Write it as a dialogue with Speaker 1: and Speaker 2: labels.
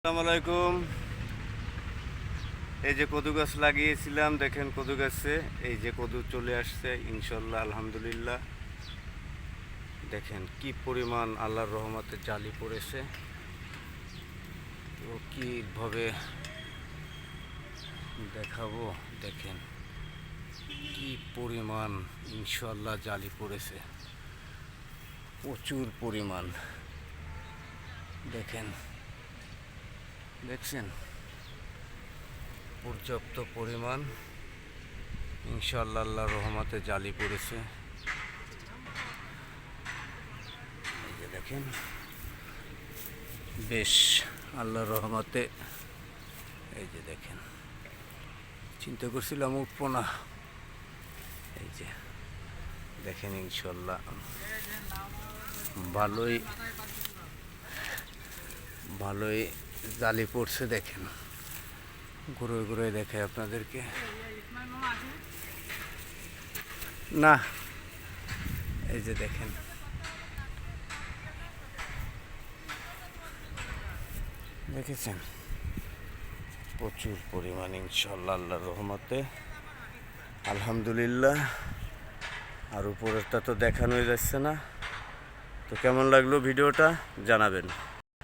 Speaker 1: আসসালামু আলাইকুম। এই যে কদু গাছ লাগিয়েছিলাম, দেখেন কদু গাছে এই যে কদু চলে আসছে ইনশাল্লাহ, আলহামদুলিল্লাহ। দেখেন কি পরিমাণ আল্লাহর রহমতে জালি পড়েছে, তো কীভাবে দেখাবো। দেখেন কি পরিমাণ ইনশাল্লাহ জালি পড়েছে, প্রচুর পরিমাণ। দেখছেন পর্যাপ্ত পরিমাণ ইনশাআল্লাহ আল্লাহর রহমতে জালি পড়েছে। এই যে দেখেন বেশ আল্লাহর রহমতে। এই যে দেখেন, চিন্তা করছিলাম উঠবো না, এই যে দেখেন ইনশাআল্লাহ ভালোই ভালোই জালি পড়ছে। দেখেন ঘুরে ঘুরে দেখে আপনাদেরকে না। এই যে দেখেন দেখেছেন প্রচুর পরিমাণ ইনশাআল্লাহ আল্লাহর রহমতে, আলহামদুলিল্লাহ। আর উপরেরটা তো দেখানোই যাচ্ছে না। তো কেমন লাগলো ভিডিওটা জানাবেন।